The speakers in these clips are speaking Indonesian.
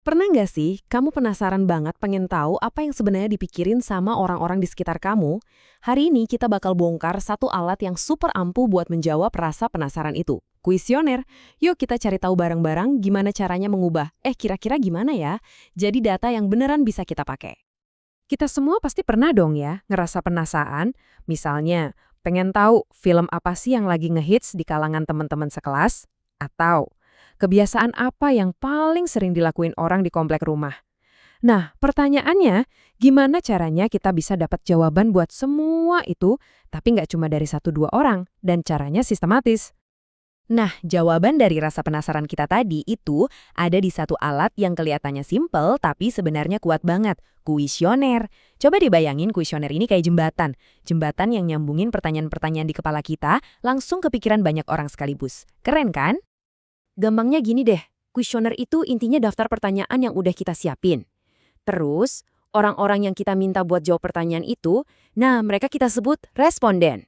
Pernah nggak sih kamu penasaran banget pengen tahu apa yang sebenarnya dipikirin sama orang-orang di sekitar kamu? Hari ini kita bakal bongkar satu alat yang super ampuh buat menjawab rasa penasaran itu. Kuesioner. Yuk kita cari tahu bareng-bareng gimana caranya mengubah. Kira-kira gimana ya? Jadi data yang beneran bisa kita pakai. Kita semua pasti pernah dong ya ngerasa penasaran, misalnya pengen tahu film apa sih yang lagi ngehits di kalangan teman-teman sekelas, atau kebiasaan apa yang paling sering dilakuin orang di komplek rumah. Nah, pertanyaannya, gimana caranya kita bisa dapat jawaban buat semua itu, tapi nggak cuma dari satu dua orang, dan caranya sistematis. Nah, jawaban dari rasa penasaran kita tadi itu ada di satu alat yang kelihatannya simple tapi sebenarnya kuat banget, kuesioner. Coba dibayangin kuesioner ini kayak jembatan. Jembatan yang nyambungin pertanyaan-pertanyaan di kepala kita langsung kepikiran banyak orang sekaligus. Keren kan? Gampangnya gini deh, kuesioner itu intinya daftar pertanyaan yang udah kita siapin. Terus, orang-orang yang kita minta buat jawab pertanyaan itu, nah mereka kita sebut responden.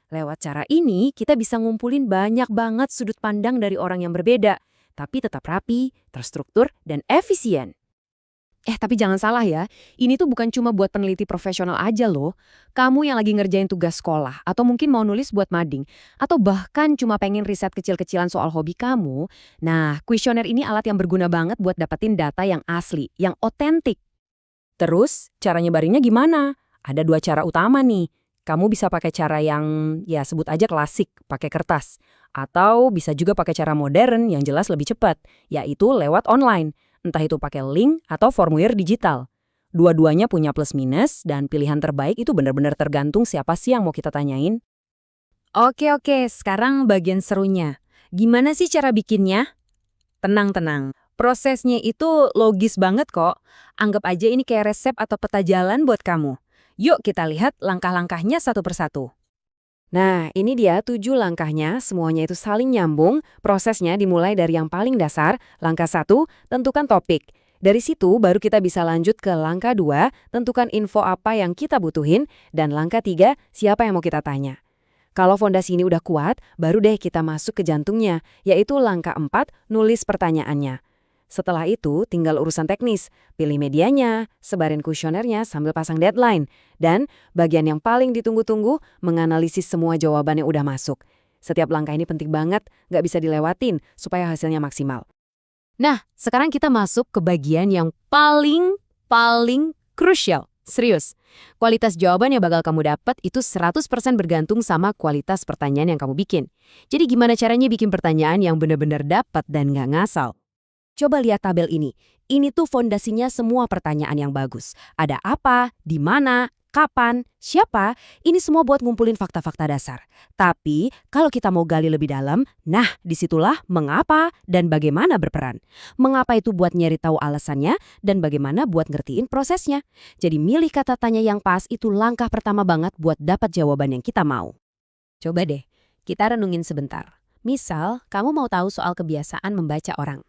Lewat cara ini, kita bisa ngumpulin banyak banget sudut pandang dari orang yang berbeda, tapi tetap rapi, terstruktur, dan efisien. Tapi jangan salah ya, ini tuh bukan cuma buat peneliti profesional aja loh. Kamu yang lagi ngerjain tugas sekolah, atau mungkin mau nulis buat mading, atau bahkan cuma pengen riset kecil-kecilan soal hobi kamu. Nah, kuesioner ini alat yang berguna banget buat dapetin data yang asli, yang otentik. Terus, cara nyebarinnya gimana? Ada dua cara utama nih. Kamu bisa pakai cara yang, ya sebut aja klasik, pakai kertas. Atau bisa juga pakai cara modern yang jelas lebih cepat, yaitu lewat online. Entah itu pakai link atau formulir digital. Dua-duanya punya plus minus dan pilihan terbaik itu benar-benar tergantung siapa sih yang mau kita tanyain. Oke, sekarang bagian serunya. Gimana sih cara bikinnya? Tenang. Prosesnya itu logis banget kok. Anggap aja ini kayak resep atau peta jalan buat kamu. Yuk kita lihat langkah-langkahnya satu persatu. Nah, ini dia 7 langkahnya, semuanya itu saling nyambung. Prosesnya dimulai dari yang paling dasar. Langkah 1, tentukan topik. Dari situ baru kita bisa lanjut ke langkah 2, tentukan info apa yang kita butuhin. Dan langkah 3, siapa yang mau kita tanya. Kalau fondasi ini udah kuat, baru deh kita masuk ke jantungnya, yaitu langkah 4, nulis pertanyaannya. Setelah itu, tinggal urusan teknis. Pilih medianya, sebarin kuesionernya sambil pasang deadline. Dan bagian yang paling ditunggu-tunggu, menganalisis semua jawaban yang udah masuk. Setiap langkah ini penting banget, nggak bisa dilewatin supaya hasilnya maksimal. Nah, sekarang kita masuk ke bagian yang paling krusial. Serius, kualitas jawaban yang bakal kamu dapat itu 100% bergantung sama kualitas pertanyaan yang kamu bikin. Jadi gimana caranya bikin pertanyaan yang benar-benar dapat dan nggak ngasal? Coba lihat tabel ini. Ini tuh fondasinya semua pertanyaan yang bagus. Ada apa, di mana, kapan, siapa, ini semua buat ngumpulin fakta-fakta dasar. Tapi, kalau kita mau gali lebih dalam, nah disitulah mengapa dan bagaimana berperan. Mengapa itu buat nyari tahu alasannya dan bagaimana buat ngertiin prosesnya. Jadi milih kata tanya yang pas itu langkah pertama banget buat dapat jawaban yang kita mau. Coba deh, kita renungin sebentar. Misal, kamu mau tahu soal kebiasaan membaca orang.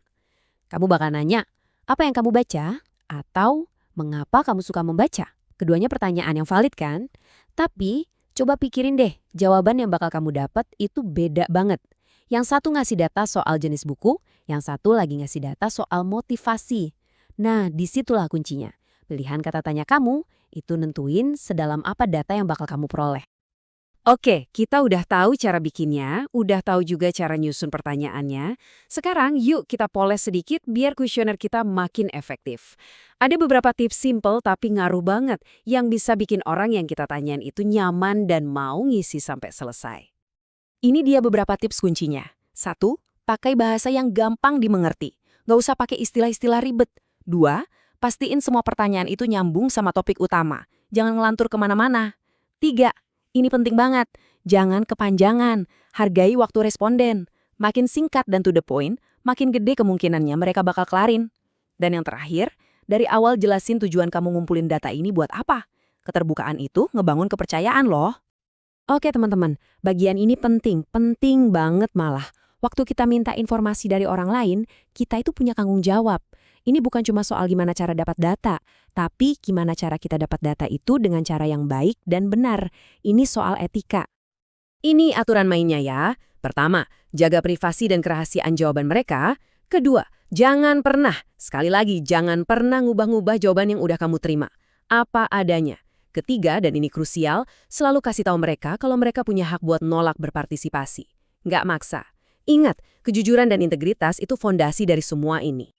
Kamu bakal nanya, apa yang kamu baca? Atau, mengapa kamu suka membaca? Keduanya pertanyaan yang valid kan? Tapi, coba pikirin deh, jawaban yang bakal kamu dapat itu beda banget. Yang satu ngasih data soal jenis buku, yang satu lagi ngasih data soal motivasi. Nah, disitulah kuncinya. Pilihan kata tanya kamu, itu nentuin sedalam apa data yang bakal kamu peroleh. Oke, kita udah tahu cara bikinnya, udah tahu juga cara nyusun pertanyaannya. Sekarang yuk kita poles sedikit biar kuesioner kita makin efektif. Ada beberapa tips simple tapi ngaruh banget yang bisa bikin orang yang kita tanyain itu nyaman dan mau ngisi sampai selesai. Ini dia beberapa tips kuncinya. 1. Pakai bahasa yang gampang dimengerti. Nggak usah pakai istilah-istilah ribet. 2. Pastiin semua pertanyaan itu nyambung sama topik utama. Jangan ngelantur kemana-mana. 3. Ini penting banget. Jangan kepanjangan. Hargai waktu responden. Makin singkat dan to the point, makin gede kemungkinannya mereka bakal kelarin. Dan yang terakhir, dari awal jelasin tujuan kamu ngumpulin data ini buat apa. Keterbukaan itu ngebangun kepercayaan loh. Oke teman-teman, bagian ini penting banget malah. Waktu kita minta informasi dari orang lain, kita itu punya tanggung jawab. Ini bukan cuma soal gimana cara dapat data, tapi gimana cara kita dapat data itu dengan cara yang baik dan benar. Ini soal etika. Ini aturan mainnya ya. Pertama, jaga privasi dan kerahasiaan jawaban mereka. Kedua, jangan pernah, sekali lagi, jangan pernah ngubah-ngubah jawaban yang udah kamu terima. Apa adanya. Ketiga, dan ini krusial, selalu kasih tahu mereka kalau mereka punya hak buat nolak berpartisipasi. Nggak maksa. Ingat, kejujuran dan integritas itu fondasi dari semua ini.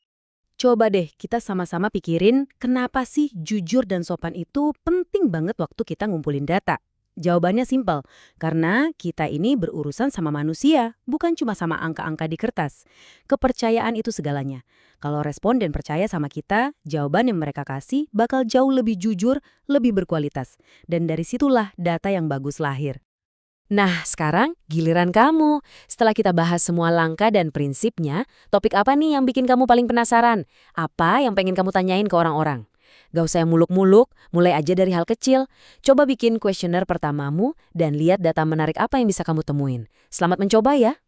Coba deh kita sama-sama pikirin kenapa sih jujur dan sopan itu penting banget waktu kita ngumpulin data. Jawabannya simpel, karena kita ini berurusan sama manusia, bukan cuma sama angka-angka di kertas. Kepercayaan itu segalanya. Kalau responden percaya sama kita, jawaban yang mereka kasih bakal jauh lebih jujur, lebih berkualitas. Dan dari situlah data yang bagus lahir. Nah, sekarang giliran kamu. Setelah kita bahas semua langkah dan prinsipnya, topik apa nih yang bikin kamu paling penasaran? Apa yang pengen kamu tanyain ke orang-orang? Gak usah yang muluk-muluk, mulai aja dari hal kecil. Coba bikin kuesioner pertamamu dan lihat data menarik apa yang bisa kamu temuin. Selamat mencoba ya!